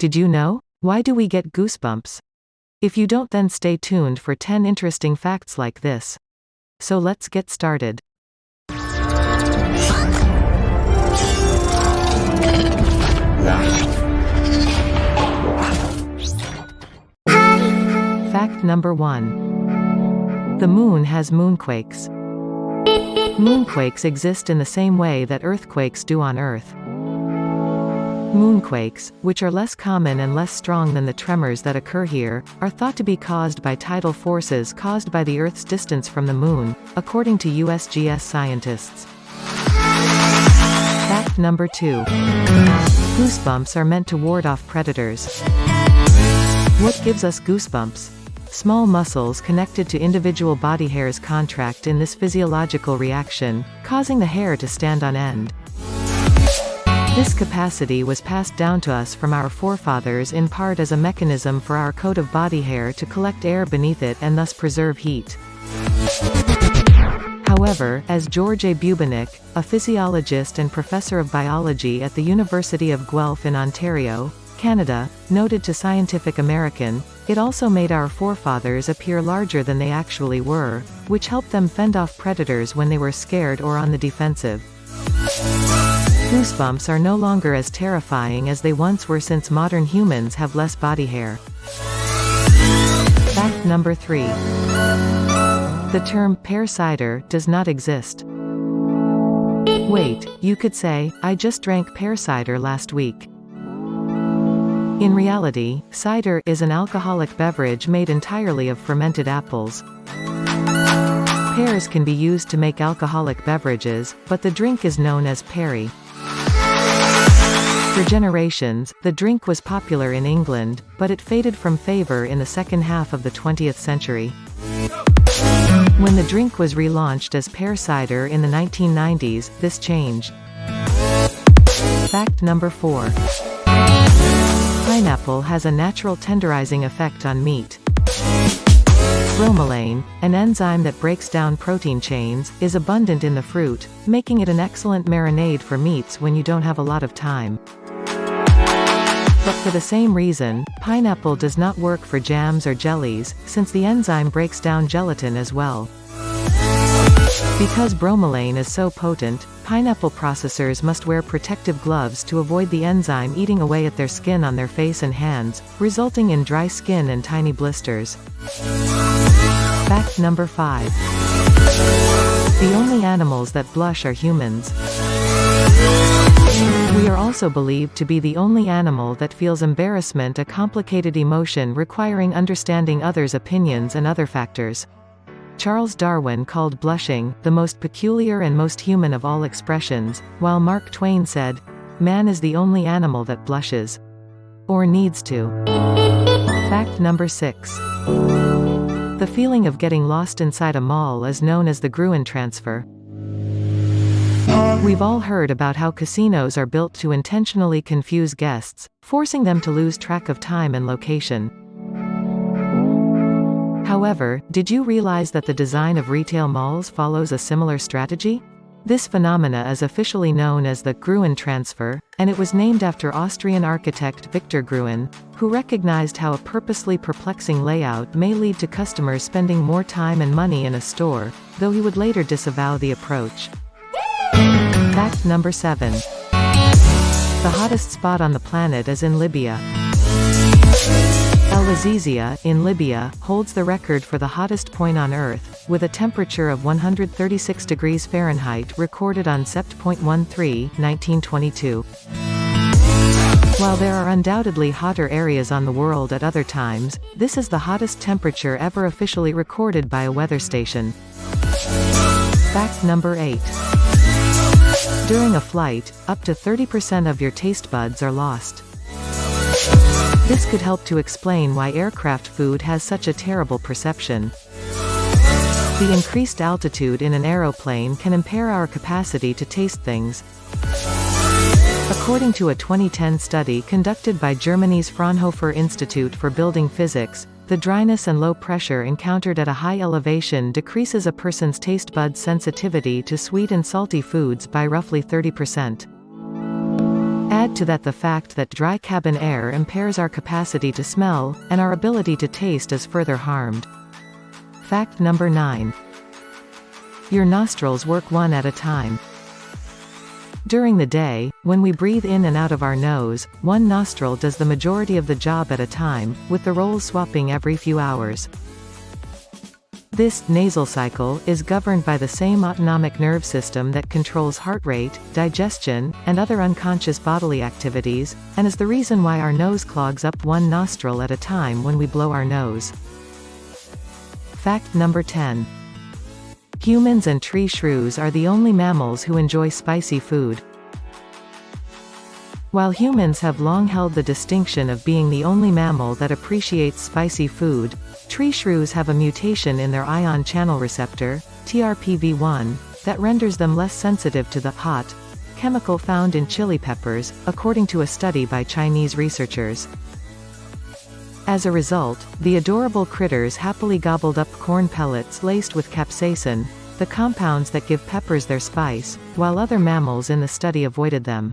Did you know? Why do we get goosebumps? If you don't, then stay tuned for 10 interesting facts like this. So let's get started. Fact number 1. The moon has moonquakes. Moonquakes exist in the same way that earthquakes do on Earth. Moonquakes, which are less common and less strong than the tremors that occur here, are thought to be caused by tidal forces caused by the Earth's distance from the moon, according to USGS scientists. Fact number 2. Goosebumps are meant to ward off predators. What gives us goosebumps? Small muscles connected to individual body hairs contract in this physiological reaction, causing the hair to stand on end. This capacity was passed down to us from our forefathers in part as a mechanism for our coat of body hair to collect air beneath it and thus preserve heat. However, as George A. Bubenik, a physiologist and professor of biology at the University of Guelph in Ontario, Canada, noted to Scientific American, it also made our forefathers appear larger than they actually were, which helped them fend off predators when they were scared or on the defensive. Goosebumps are no longer as terrifying as they once were since modern humans have less body hair. Fact number 3. The term pear cider does not exist. Wait, you could say, I just drank pear cider last week. In reality, cider is an alcoholic beverage made entirely of fermented apples. Pears can be used to make alcoholic beverages, but the drink is known as perry. For generations, the drink was popular in England, but it faded from favor in the second half of the 20th century. When the drink was relaunched as pear cider in the 1990s, this changed. Fact number 4. Pineapple has a natural tenderizing effect on meat. Bromelain, an enzyme that breaks down protein chains, is abundant in the fruit, making it an excellent marinade for meats when you don't have a lot of time. But for the same reason, pineapple does not work for jams or jellies, since the enzyme breaks down gelatin as well. Because bromelain is so potent, pineapple processors must wear protective gloves to avoid the enzyme eating away at their skin on their face and hands, resulting in dry skin and tiny blisters. Fact number 5. The only animals that blush are humans. We are also believed to be the only animal that feels embarrassment, a complicated emotion requiring understanding others' opinions and other factors. Charles Darwin called blushing the most peculiar and most human of all expressions, while Mark Twain said, "Man is the only animal that blushes. Or needs to." Fact number 6. The feeling of getting lost inside a mall is known as the Gruen transfer. We've all heard about how casinos are built to intentionally confuse guests, forcing them to lose track of time and location. However, did you realize that the design of retail malls follows a similar strategy? This phenomena is officially known as the Gruen transfer, and it was named after Austrian architect Victor Gruen, who recognized how a purposely perplexing layout may lead to customers spending more time and money in a store, though he would later disavow the approach. Fact number 7. The hottest spot on the planet is in Libya. El Azizia, in Libya, holds the record for the hottest point on Earth, with a temperature of 136 degrees Fahrenheit recorded on Sept.13, 1922. While there are undoubtedly hotter areas on the world at other times, this is the hottest temperature ever officially recorded by a weather station. Fact number 8. During a flight, up to 30% of your taste buds are lost. This could help to explain why aircraft food has such a terrible perception. The increased altitude in an aeroplane can impair our capacity to taste things. According to a 2010 study conducted by Germany's Fraunhofer Institute for Building Physics, the dryness and low pressure encountered at a high elevation decreases a person's taste bud sensitivity to sweet and salty foods by roughly 30%. Add to that the fact that dry cabin air impairs our capacity to smell, and our ability to taste is further harmed. Fact number 9. Your nostrils work one at a time. During the day, when we breathe in and out of our nose, one nostril does the majority of the job at a time, with the roles swapping every few hours. This nasal cycle is governed by the same autonomic nerve system that controls heart rate, digestion, and other unconscious bodily activities, and is the reason why our nose clogs up one nostril at a time when we blow our nose. Fact number 10. Humans and tree shrews are the only mammals who enjoy spicy food. While humans have long held the distinction of being the only mammal that appreciates spicy food, tree shrews have a mutation in their ion channel receptor, TRPV1, that renders them less sensitive to the hot chemical found in chili peppers, according to a study by Chinese researchers. As a result, the adorable critters happily gobbled up corn pellets laced with capsaicin, the compounds that give peppers their spice, while other mammals in the study avoided them.